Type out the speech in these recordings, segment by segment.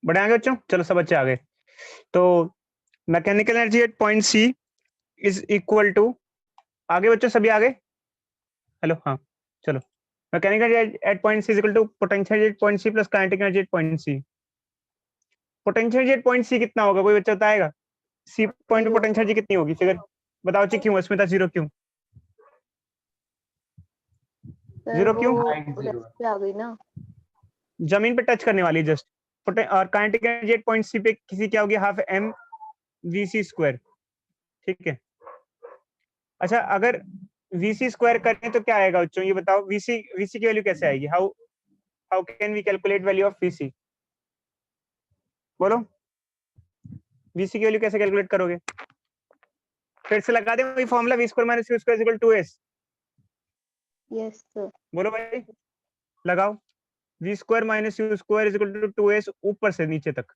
बड़े आ गए बच्चों? चलो सब बच्चे आ गए। तो mechanical energy at point C is equal to, आगे बच्चों सभी आ गए? हेलो, हाँ चलो। Mechanical energy at point C is equal to potential energy at point C plus kinetic energy at point C. Potential energy at point C कितना होगा, कोई बच्चा बताएगा? सी पॉइंट पे पोटेंशियल एनर्जी कितनी होगी, फिगर बताओ जी। क्यों इसमें था जीरो, क्यों जीरो? क्यों? पे आ गई ना, जमीन पे टच करने वाली जस्ट। और kinetic energy at point C पे किसी क्या होगी, half m v c square. ठीक है। अच्छा, अगर वीसी स्क्वायर करें तो क्या आएगा बच्चों, ये बताओ। वीसी वीसी की वैल्यू कैसे आएगी? How how can we calculate value of VC? बोलो, वीसी की वैल्यू कैसे कैलकुलेट करोगे? फिर से लगा दें वही formula, v square minus u square equal to s. Yes sir. बोलो भाई, लगाओ। V square minus u square equal to two s, ऊपर से नीचे तक।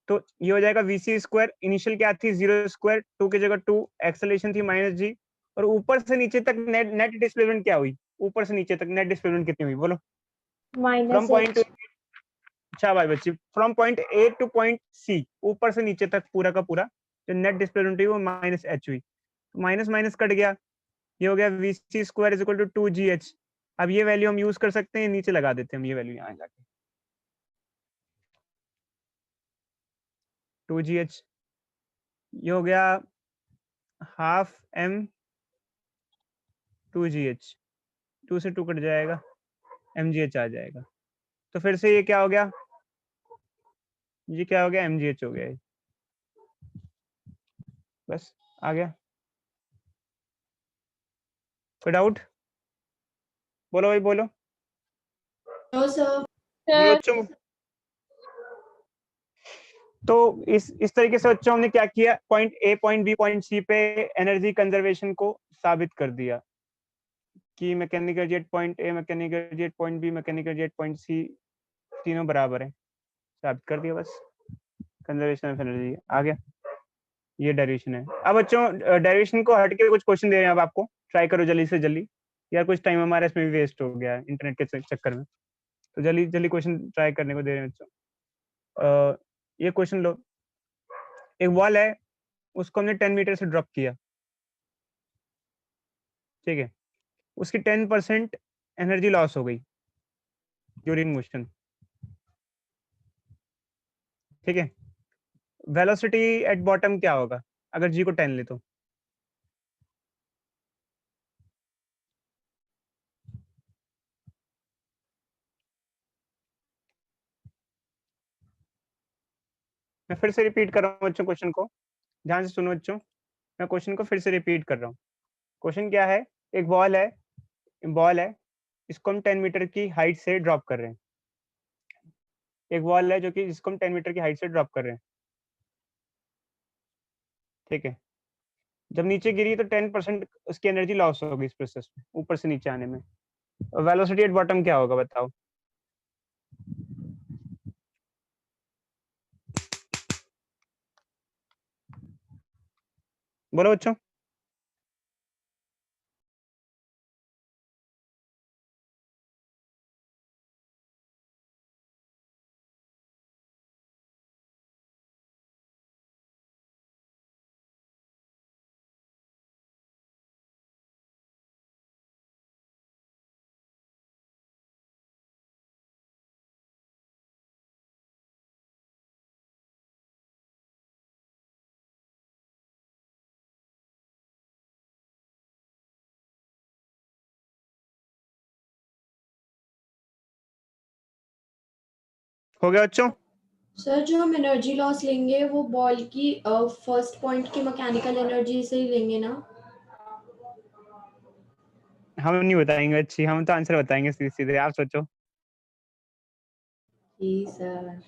तो ये हो जाएगा वीसी स्क्वायर, इनिशियल क्या थी, जीरो स्क्वायर, टू की जगह टू, एक्सेलरेशन थी माइनस जी, और ऊपर से नीचे तक नेट नेट डिस्प्लेसमेंट क्या हुई? ऊपर से नीचे तक नेट डिस्प्लेसमेंट कितनी हुई, बोलो? फ्रॉम पॉइंट, अच्छा भाई बच्ची, from point A to point C, ऊपर से नीचे तक पूरा का पूरा जो नेट डिस्प्लेसमेंट हुई वो माइनस एच हुई। माइनस माइनस कट गया, ये हो गया v c square is equal to two g h. अब ये वैल्यू हम यूज कर सकते हैं, नीचे लगा देते हैं हम ये वैल्यू यहाँ जाके, टू जी एच। ये हो गया half m two g h, two से टू कट जाएगा, एम जी एच आ जाएगा। तो फिर से ये क्या हो गया, ये क्या हो गया, एम जी एच हो गया ये। बस आ गया। कोई डाउट? बोलो भाई बोलो। No sir. बोलो बच्चों। तो इस तरीके से बच्चों हमने क्या किया, point A point B point C पे एनर्जी कंजर्वेशन को साबित कर दिया कि mechanical at point A, mechanical at point B, mechanical at point C तीनों बराबर है। साबित कर दिया बस, कंजर्वेशन ऑफ एनर्जी आ गया। ये डेरिवेशन है। अब बच्चों डेरिवेशन को हट के कुछ क्वेश्चन दे रहे हैं, अब आपको ट्राई करो जल्दी से जल्दी। यार कुछ टाइम हमारा इसमें भी वेस्ट हो गया इंटरनेट के चक्कर में, तो जल्दी जल्दी क्वेश्चन ट्राई करने को दे रहे हैं बच्चों। ये क्वेश्चन लो। एक वॉल है, उसको हमने 10 मीटर से ड्रॉप किया, ठीक है। उसकी 10% एनर्जी लॉस हो गई ड्यूरिंग मोशन, ठीक है। वेलोसिटी एट बॉटम क्या होगा अगर जी को 10 ले तो? मैं फिर से रिपीट कर रहा हूँ बच्चों क्वेश्चन को, ध्यान से सुनो बच्चों। मैं क्वेश्चन को फिर से रिपीट कर रहा हूँ। क्वेश्चन क्या है, एक बॉल है, इसको हम 10 मीटर की हाइट से ड्रॉप कर रहे हैं। एक बॉल है जो कि जिसको हम 10 मीटर की हाइट से ड्रॉप कर रहे हैं, ठीक है। जब नीचे गिरी तो 10% उसकी एनर्जी लॉस होगी इस प्रोसेस में, ऊपर से नीचे आने में। वेलोसिटी एट बॉटम क्या होगा बताओ? बोलो बच्चों। हो गया बच्चों? सर जो हम एनर्जी लॉस लेंगे वो बॉल की फर्स्ट पॉइंट की मैकेनिकल एनर्जी से ही लेंगे ना? हम नहीं बताएंगे अच्छी, हम तो आंसर बताएंगे सीधे सीधे, आप सोचो। जी सर।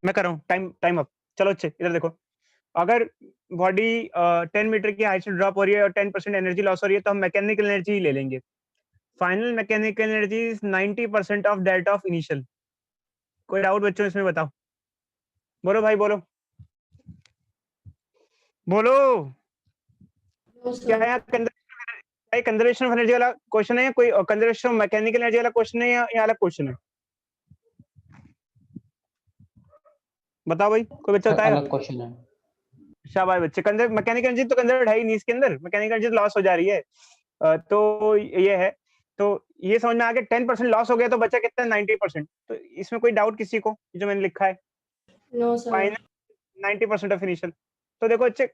मैं कर रहा हूँ, टाइम अप। चलो अच्छे, इधर देखो, अगर बॉडी 10 मीटर की हाइट से ड्रॉप हो रही है और 10% एनर्जी लॉस हो रही है, तो हम मैकेनिकल एनर्जी ही ले लेंगे। Final mechanical energy is 90% of that of initial. कोई डाउट बच्चों इसमें बताओ? बोलो भाई, बोलो बोलो। नो क्या सर। यहाँ कंजर्वेशन ऑफ एनर्जी वाला क्वेश्चन है, या कोई कंजर्वेशन ऑफ मैकेनिकल एनर्जी वाला क्वेश्चन है, या अलग क्वेश्चन है? बताओ भाई, कोई बच्चा बताएगा? अलग क्वेश्चन है। शाबाश बच्चे। कंजर्व मैकेनिकल एनर्जी तो कंजर्व है ही नहीं इसके अंदर, मैकेनिकल एनर्जी लॉस हो जा रही है। तो ये है, तो ये समझ में आ गया। 10% लॉस हो गया तो बचा कितना? 90%। तो इसमें कोई डाउट किसी को जो मैंने लिखा है? No sir. Final 90% of initial. तो देखो अच्छे,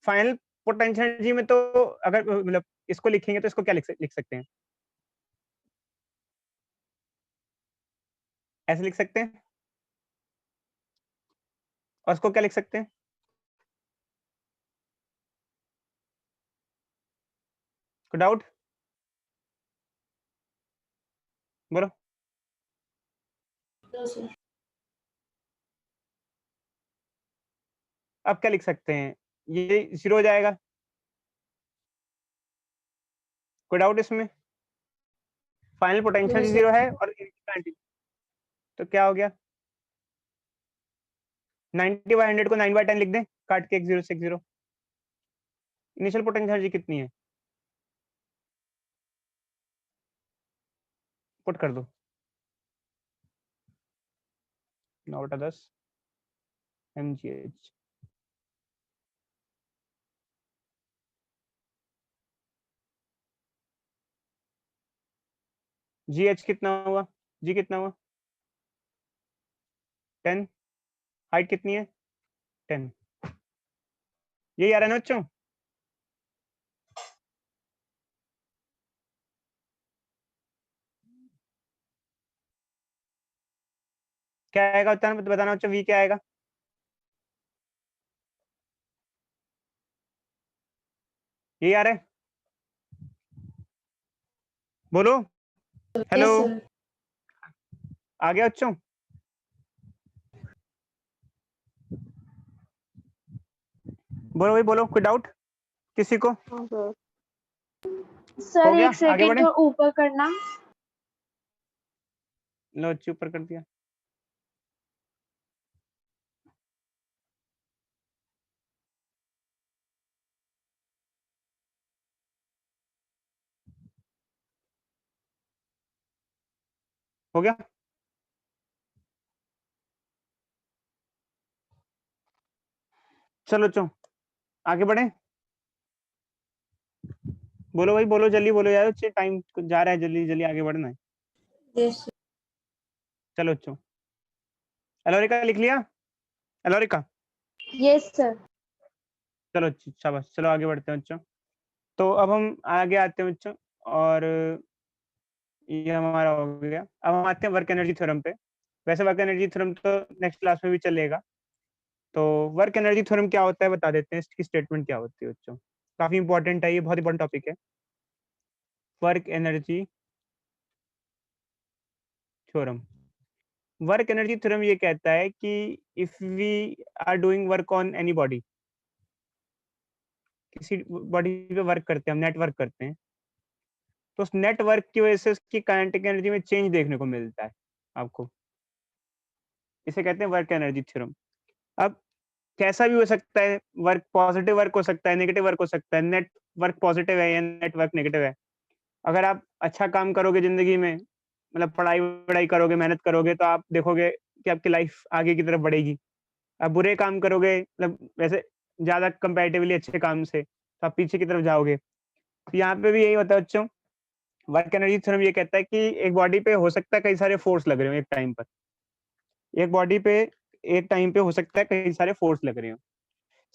फाइनल पोटेंशियल एनर्जी में तो अगर मतलब इसको लिखेंगे तो इसको क्या लिख सकते हैं? ऐसे लिख सकते हैं। और इसको क्या लिख सकते हैं? कोई डाउट? बोलो। No sir. अब क्या लिख सकते हैं? ये 0 हो जाएगा। कोई डाउट इसमें? Final potential No, sir. 0 है और तो क्या हो गया? 90/100 को 9/10 लिख दें, काट के एक 0 से एक 0। इनिशियल पोटेंशियल एनर्जी कितनी है? पुट कर दो। 9/10 mgh। gh कितना हुआ? g कितना हुआ? 10। हाइट कितनी है? 10। यही आ रहा है ना बच्चों? क्या आएगा बताना बच्चों, v क्या आएगा? यही आ रहा है? बोलो। Hello, Yes, sir. आ गया बच्चों? बोलो भाई, बोलो। कोई डाउट किसी को? हाँ सर। हो सर गया, एक आगे सेकंड बढ़े। तो ऊपर करना। लो अच्छी, ऊपर कर दिया। हो गया। चलो बच्चों, आगे बढ़े। बोलो भाई, बोलो जल्दी बोलो यार, अच्छे टाइम जा रहा है, जल्दी जल्दी आगे बढ़ना है। Yes, sir. चलो बच्चों, एलोरिका लिख लिया? एलोरिका, यस सर। चलो अच्छी, शाबाश। चलो आगे बढ़ते हैं बच्चों। तो अब हम आगे आते हैं बच्चों, और ये हमारा हो गया। अब हम आते हैं वर्क एनर्जी थ्योरम पे। वैसे वर्क एनर्जी थ्योरम तो नेक्स्ट क्लास में भी चलेगा। तो वर्क एनर्जी थ्योरम क्या होता है बता देते हैं, इसकी स्टेटमेंट क्या होती है बच्चों। काफी इंपॉर्टेंट है, ये बहुत इंपॉर्टेंट टॉपिक है। Work energy theorem. Work energy theorem ये कहता है कि if we are doing work on any body, किसी बॉडी पे वर्क करते हैं हम, नेटवर्क करते हैं, तो उस नेटवर्क की वजह से उसकी काइनेटिक एनर्जी में चेंज देखने को मिलता है आपको। इसे कहते हैं वर्क एनर्जी थ्योरम। अब कैसा भी हो सकता है वर्क, पॉजिटिव वर्क हो सकता है, नेगेटिव वर्क हो सकता है। नेट वर्क पॉजिटिव है या नेट वर्क नेगेटिव है। अगर आप अच्छा काम करोगे जिंदगी में, मतलब पढ़ाई वढ़ाई करोगे, मेहनत करोगे, तो आप देखोगे कि आपकी लाइफ आगे की तरफ बढ़ेगी। आप बुरे काम करोगे, मतलब वैसे ज्यादा कंपैरेटिवली अच्छे काम से, तो आप पीछे की तरफ जाओगे। तो यहाँ पे भी यही होता है बच्चों। वर्क एनर्जी थ्योरम ये कहता है कि एक बॉडी पे हो सकता है कई सारे फोर्स लग रहे हो एक टाइम पर। एक बॉडी पे एक टाइम पे हो सकता है कई सारे फोर्स लग रहे हो।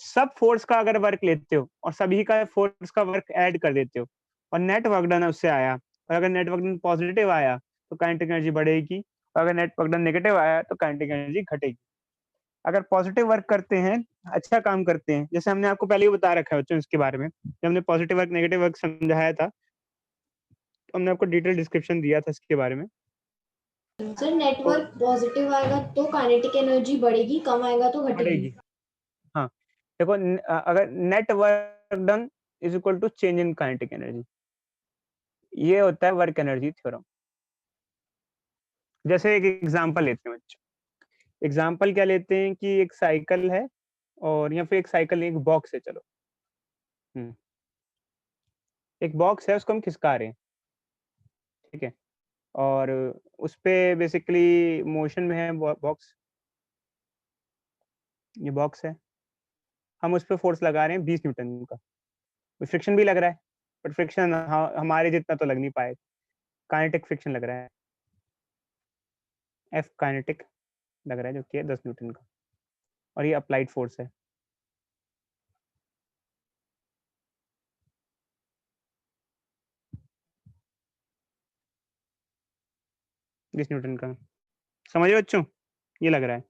सब फोर्स का अगर वर्क लेते हो और सभी का फोर्स का वर्क ऐड कर देते हो, और नेट वर्क डन उससे आया, और अगर नेट वर्क डन पॉजिटिव आया तो काइनेटिक एनर्जी बढ़ेगी, और अगर नेट वर्क डन नेगेटिव आया तो काइनेटिक एनर्जी घटेगी। अगर पॉजिटिव वर्क करते हैं, अच्छा काम करते हैं, जैसे हमने आपको पहले ही बता रखा है बच्चों इसके बारे में, जब हमने पॉजिटिव वर्क नेगेटिव वर्क समझाया था, तो हमने आपको डिटेल डिस्क्रिप्शन दिया था इसके बारे में। सर नेटवर्क पॉजिटिव आएगा तो काइनेटिक एनर्जी बढ़ेगी, कम आएगा तो घटेगी। बढ़ेगी। हाँ, देखो अगर net work done is equal to change in kinetic energy, ये होता है वर्क एनर्जी थ्योरम। जैसे एक एग्जांपल लेते हैं बच्चों, एग्जांपल क्या लेते हैं कि एक साइकिल है और या फिर एक साइकिल नहीं, एक बॉक्स है, चलो एक बॉक्स है, उसको हम खिसका रहे हैं, ठीक है, और उस पे बेसिकली मोशन में है बॉक्स, ये बॉक्स है, हम उस पे फोर्स लगा रहे हैं 20 न्यूटन का, फ्रिक्शन भी लग रहा है, बट फ्रिक्शन हमारे जितना तो लग नहीं पाएगा, काइनेटिक फ्रिक्शन लग रहा है, एफ काइनेटिक लग रहा है, जो कि है 10 न्यूटन का, और ये अप्लाइड फोर्स है। बीस न्यूटन का, समझ रहे बच्चों, ये लग रहा है।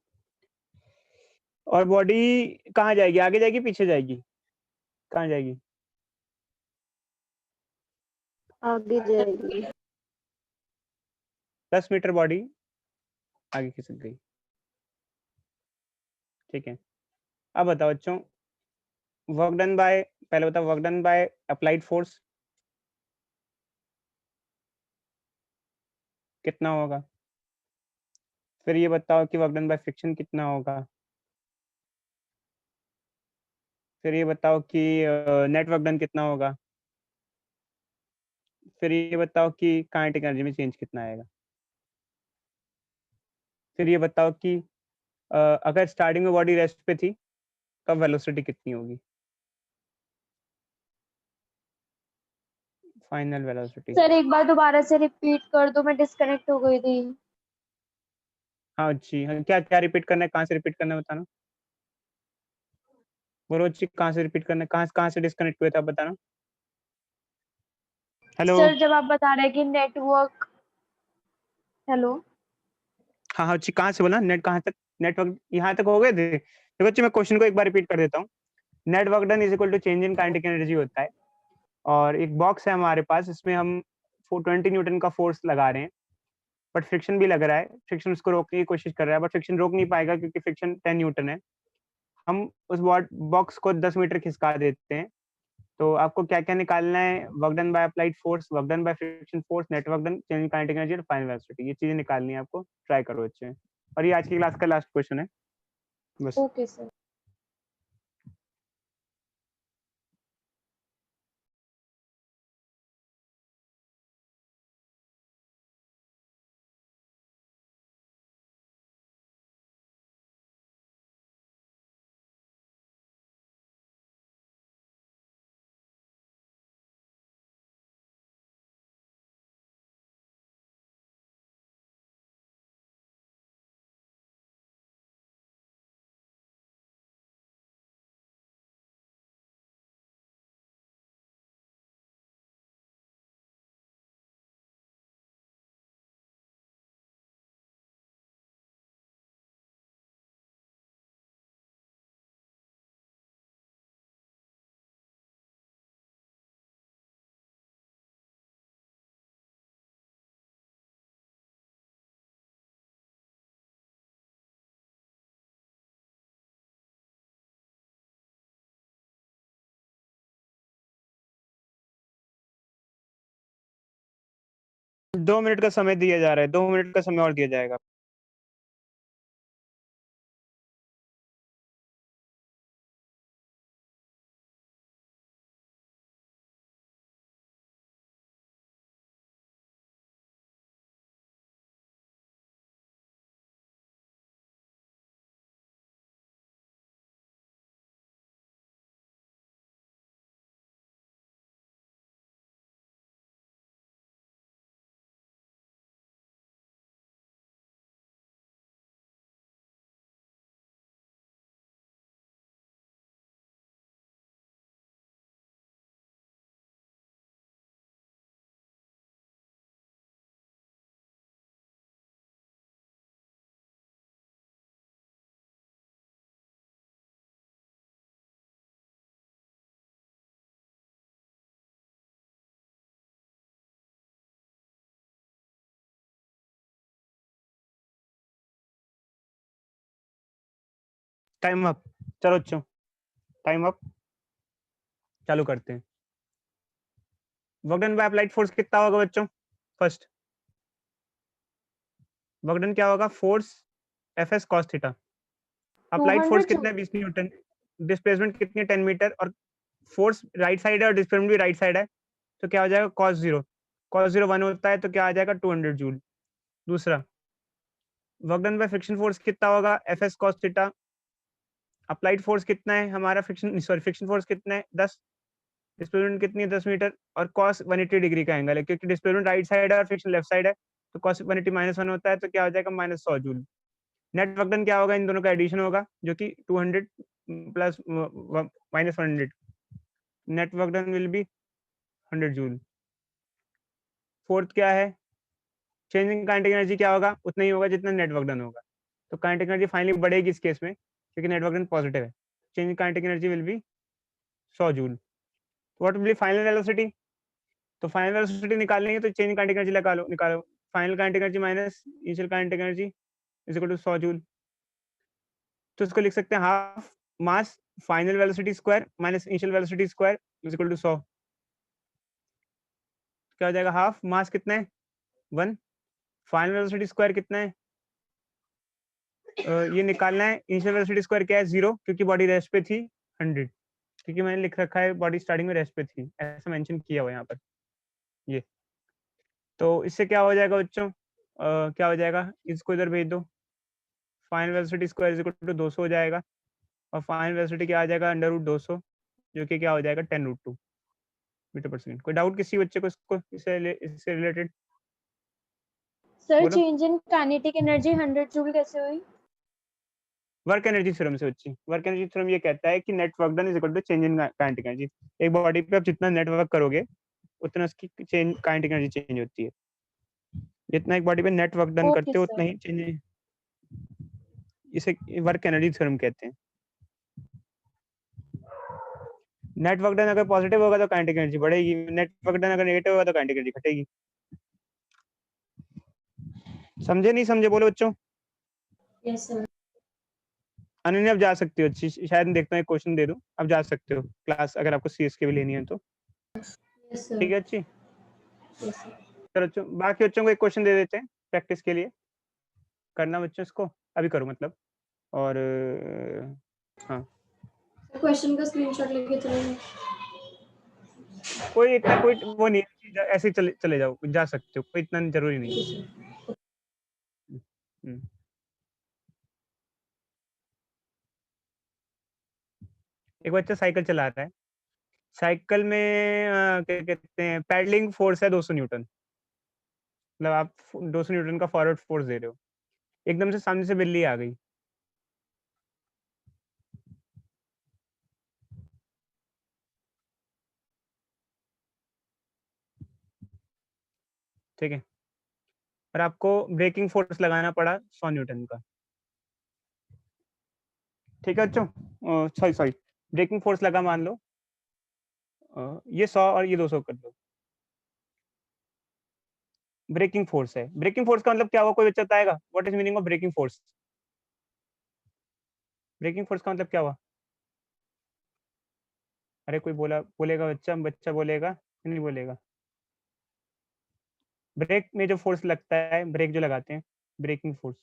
और बॉडी कहाँ जाएगी, आगे जाएगी पीछे जाएगी, कहाँ जाएगी? आगे जाएगी। 10 मीटर बॉडी आगे खिसक गई, ठीक है। अब बताओ बच्चों, वर्क डन बाय, पहले बताओ work done by applied force कितना होगा, फिर ये बताओ कि वर्क डन बाय फ्रिक्शन कितना होगा, फिर ये बताओ कि नेट वर्क डन कितना होगा, फिर ये बताओ कि काइनेटिक एनर्जी में चेंज कितना आएगा, फिर ये बताओ कि अगर स्टार्टिंग में बॉडी रेस्ट पे थी तब वेलोसिटी कितनी होगी, फाइनल वेलोसिटी। सर एक बार दोबारा से रिपीट कर दो, मैं डिस्कनेक्ट हो गई थी। हाँ जी, हाँ, क्या क्या रिपीट करना है, कहाँ से रिपीट करना है बताना, बोलो जी, कहाँ से रिपीट करना है, कहाँ से डिस्कनेक्ट हुए थे आप बताना। हेलो, सर जब आप बता रहे हैं कि नेटवर्क, हेलो, हाँ हाँ जी, कहाँ से बोला, नेट कहाँ तक, नेटवर्क यहाँ तक हो गए थे। देखो बच्चे, मैं क्वेश्चन को एक बार रिपीट कर देता हूँ। Net work done is equal to change in kinetic energy होता है, और एक बॉक्स है हमारे पास, इसमें हम 20 न्यूटन का फोर्स लगा रहे हैं, बट फ्रिक्शन भी लग रहा है, फ्रिक्शन उसको रोकने की कोशिश कर रहा है, बट फ्रिक्शन रोक नहीं पाएगा क्योंकि फ्रिक्शन 10 न्यूटन है। हम उस बॉक्स को 10 मीटर खिसका देते हैं। तो आपको क्या क्या निकालना है, work done by applied force, work done by friction force, net work done, change in kinetic energy और फाइनल वेलोसिटी, ये चीजें निकालनी है आपको, ट्राई करो बच्चे। और ये आज की क्लास का लास्ट क्वेश्चन है बस। Okay sir. दो मिनट का समय दिया जा रहा है, 2 मिनट का समय और दिया जाएगा। Time up. चलो बच्चों, टाइम अप, चालू करते हैं। Work done by applied force कितना होगा बच्चों? फर्स्ट वर्क डन क्या होगा? Force F S cos theta. Applied force 200 कितना है? 20 न्यूटन। डिस्प्लेसमेंट कितनी है? 10 मीटर। और फोर्स राइट साइड है और डिस्प्लेसमेंट भी राइट साइड है, तो क्या हो जाएगा? Cos zero. कॉस जीरो 1 होता है, तो क्या आ जाएगा? 200 जूल। दूसरा work done by friction force कितना होगा? F S cos theta. Applied force कितना है हमारा? फ्रिक्शन फोर्स कितना है? 10। डिस्प्लेसमेंट कितनी है? 10 मीटर। और कॉस 180 डिग्री का एंगल है, क्योंकि डिस्प्लेसमेंट राइट साइड है और फ्रिक्शन लेफ्ट साइड है, तो कॉस 180 -1 होता है, तो क्या हो जाएगा? -100 जूल। नेट वर्क डन क्या होगा? इन दोनों का एडिशन होगा, जो कि 200 plus -100। Net work done will be 100 joule. Fourth क्या है? चेंज इन काइनेटिक एनर्जी क्या होगा? उतना ही होगा जितना नेट वर्क डन होगा, तो काइनेटिक एनर्जी फाइनली बढ़ेगी इस केस में, क्योंकि नेट वर्क डन पॉजिटिव है। Change in kinetic energy will be 100 joule. What will be final velocity? तो फाइनल वेलोसिटी निकालेंगे तो चेंज इन काइनेटिक एनर्जी लगा लो, निकालो। Final kinetic energy minus initial kinetic energy is equal to 100 joule. तो इसको लिख सकते हैं half mass final velocity square minus initial velocity square is equal to 100। क्या हो जाएगा? हाफ मास कितना है? 1। फाइनल वेलोसिटी स्क्वायर कितना है? ये निकालना है। इनिशियल वेलोसिटी स्क्वायर क्या है? 0, क्योंकि बॉडी रेस्ट पे थी। 100, क्योंकि मैंने लिख रखा है बॉडी स्टार्टिंग में रेस्ट पे थी, ऐसा मेंशन किया हुआ है यहाँ पर। ये तो इससे क्या हो जाएगा बच्चों? क्या हो जाएगा? इसको इधर भेज दो। Final velocity square is equal to 200 हो जाएगा, और फाइनल वेलोसिटी क्या आ जाएगा? अंडर रूट 200, जो कि क्या हो जाएगा? 10√2 मीटर पर सेकंड। कोई डाउट किसी बच्चे को इसको इससे रिलेटेड? सर बोलो। Change in kinetic energy 100 joule कैसे हुई? वर्क एनर्जी थ्योरम से बच्ची। वर्क एनर्जी थ्योरम ये कहता है कि net work done is equal to change in kinetic energy. एक बॉडी पे आप जितना नेट वर्क करोगे, उतना उसकी चेंज काइनेटिक एनर्जी चेंज होती है। जितना एक बॉडी पे नेट वर्क डन ओके करते हो, उतना सर। ही चेंज। इसे वर्क एनर्जी थ्योरम कहते हैं। नेट वर्क डन अगर पॉजिटिव होगा तो काइनेटिक एनर्जी बढ़ेगी, नेट वर्क डन अगर नेगेटिव होगा तो काइनेटिक एनर्जी घटेगी। समझे नहीं समझे? बोलो बच्चों। Yes sir. अनन्या, अब जा सकते हो। शायद मैं देखता हूँ एक क्वेश्चन दे दूं, अब जा सकते हो क्लास, अगर आपको सीएस के भी लेनी है तो। Yes sir. ठीक है अच्छी। Yes sir. चलो बच्चों, बाकी बच्चों को एक क्वेश्चन दे देते हैं प्रैक्टिस के लिए। करना बच्चों इसको, अभी करो मतलब। और हाँ, क्वेश्चन का स्क्रीनशॉट लेके चलेंगे। कोई इतना कोई वो नहीं है, ऐसे ही चले जाओ, जा सकते हो, कोई इतना जरूरी नहीं है। हम्म। एक बच्चा साइकिल चला रहा है, साइकिल में क्या कहते हैं, पैडलिंग फोर्स है 200 न्यूटन। मतलब आप 200 न्यूटन का फॉरवर्ड फोर्स दे रहे हो, एकदम से सामने से बिल्ली आ गई। ठीक है, और आपको ब्रेकिंग फोर्स लगाना पड़ा 100 न्यूटन का। ठीक है बच्चों, सॉरी सॉरी, ब्रेकिंग फोर्स लगा मान लो, ये 100 और ये 200 कर दो। ब्रेकिंग फोर्स है। ब्रेकिंग फोर्स का मतलब क्या हुआ? कोई बच्चा बताएगा what is meaning of braking force? Braking force का मतलब क्या हुआ? अरे कोई बोलेगा बच्चा, बच्चा बोलेगा नहीं बोलेगा? ब्रेक में जो फोर्स लगता है, ब्रेक जो लगाते हैं, braking force,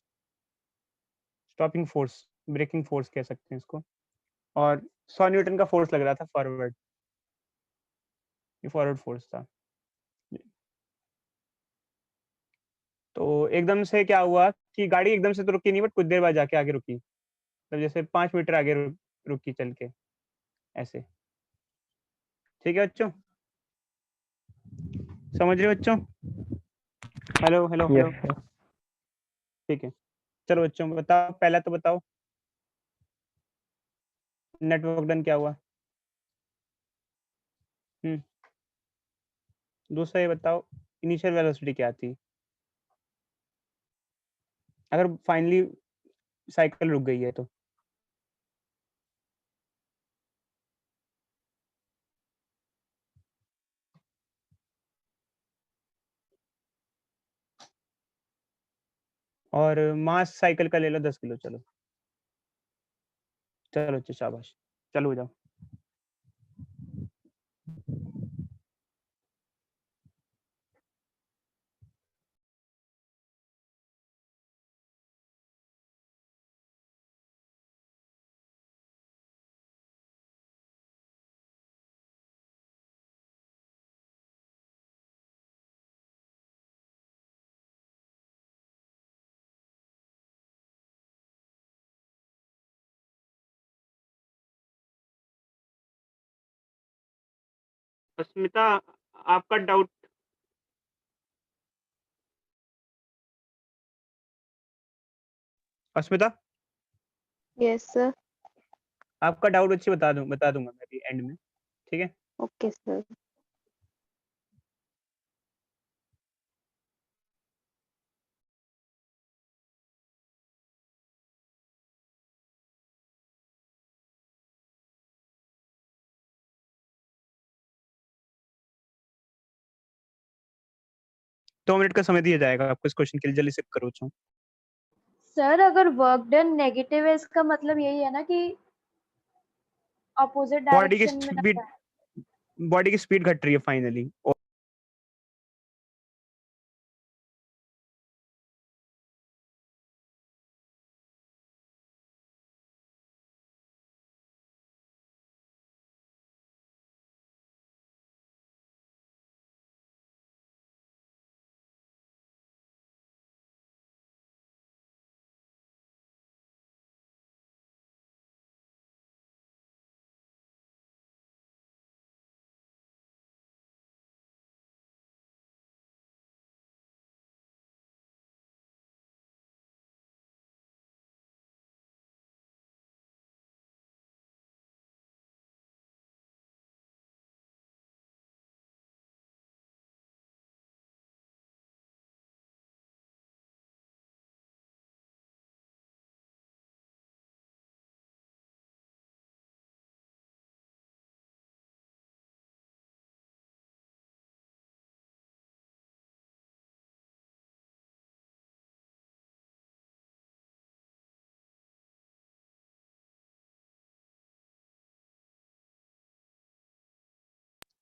stopping force, braking force कह सकते हैं इसको। और 100 न्यूटन का फोर्स लग रहा था फॉरवर्ड, ये फॉरवर्ड फोर्स था। तो एकदम से क्या हुआ कि गाड़ी एकदम से तो रुकी नहीं, बट कुछ देर बाद जाके आगे रुकी, मतलब जैसे 5 मीटर आगे रुकी चल के, ऐसे। ठीक है बच्चों, समझ रहे हो बच्चों? Hello hello hello. Yes sir. ठीक है, चलो बच्चों बताओ, पहला तो बताओ नेटवर्क डन क्या हुआ। दूसरा ये बताओ इनिशियल वेलोसिटी क्या थी, अगर फाइनली साइकिल रुक गई है तो। और मास साइकिल का ले लो 10 किलो, चलो। चलो अच्छा शाबाश, चलो हो जाओ। अस्मिता, आपका डाउट? अस्मिता, यस सर। आपका डाउट अच्छी बता दूंगा मैं भी एंड में, ठीक है? Okay sir. दो मिनट का समय दिया जाएगा आपको इस क्वेश्चन के लिए, जल्दी से करो अच्छा। सर अगर वर्क डन नेगेटिव है इसका मतलब यही है ना कि अपोजिट बॉडी की डायरेक्शन में स्पीड, जाता है। बॉडी की स्पीड घट रही है फाइनली।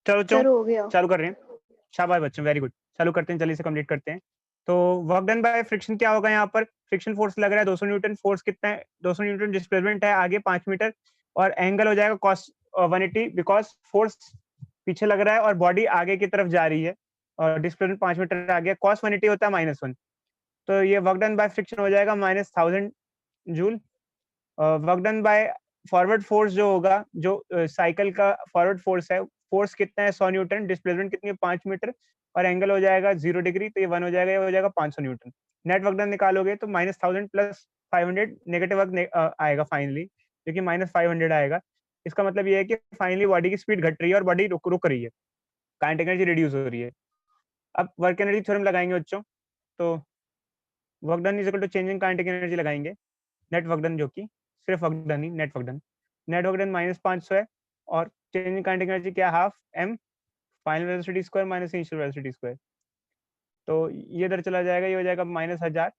चलो सर हो गया। चालू कर रहे हैं। शाबाश बच्चों, वेरी गुड। चालू करते हैं, जल्दी से कंप्लीट करते हैं। तो वर्क डन बाय फ्रिक्शन क्या होगा यहाँ पर? फ्रिक्शन फोर्स लग रहा है 200 न्यूटन। फोर्स कितना है? 200 न्यूटन। डिस्प्लेसमेंट है आगे 5 मीटर और एंगल हो जाएगा cos 180 बिकॉज फोर्स पीछे लग रहा है और बॉडी आगे की तरफ जा रही है और डिस्प्लेसमेंट 5 मीटर आगे। cos 180 होता है -1, तो ये वर्क डन बाय फ्रिक्शन हो जाएगा -1000 joule. Work done by forward force जो होगा, जो साइकिल का फॉरवर्ड फोर्स है, फोर्स कितना है? 100 न्यूटन। डिस्प्लेसमेंट कितनी है? 5 मीटर और एंगल हो जाएगा 0 डिग्री, तो ये 1 हो जाएगा, ये हो जाएगा 500 न्यूटन। नेट वर्क डन निकालोगे तो -1000 प्लस 500 नेगेटिव वर्क आएगा फाइनली, क्योंकि -500 आएगा। इसका मतलब ये है कि फाइनली बॉडी की स्पीड घट रही है और बॉडी रुक रही है, काइनेटिक एनर्जी रिड्यूस हो रही है। अब वर्क एनर्जी थ्योरम लगाएंगे बच्चों, तो work done is equal to change in kinetic energy लगाएंगे। नेट वर्क डन, जो कि सिर्फ वर्क डन ही, net work done, net work done -500 है और चेंज इन काइनेटिक एनर्जी क्या? Half m final velocity square minus initial velocity square. तो ये इधर चला जाएगा, ये हो जाएगा -1000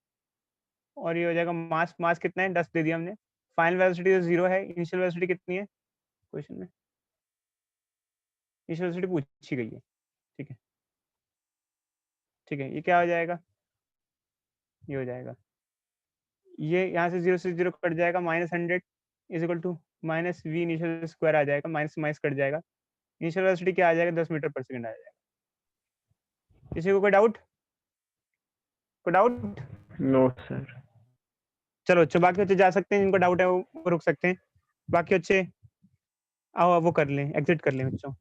और ये हो जाएगा मास कितना है? 10 दे दिया हमने। फाइनल वेलोसिटी तो 0 है। इनिशियल वेलोसिटी कितनी है क्वेश्चन में? इनिशियल वेलोसिटी पूछी गई है, ठीक है, ठीक है। ये क्या हो जाएगा? ये हो जाएगा, ये यहाँ से 0 से 0 कट जाएगा, -100 is equal to -v initial square आ जाएगा, माइनस माइनस कट जाएगा। इनिशियल वेलोसिटी क्या आ जाएगा? 10 मीटर पर सेकंड आ जाएगा। किसी को कोई डाउट? कोई डाउट? No sir. चलो अच्छा, बाकी बच्चे जा सकते हैं, जिनको डाउट है वो रुक सकते हैं। बाकी बच्चे आओ वो कर लें, एग्जिट कर लें बच्चों।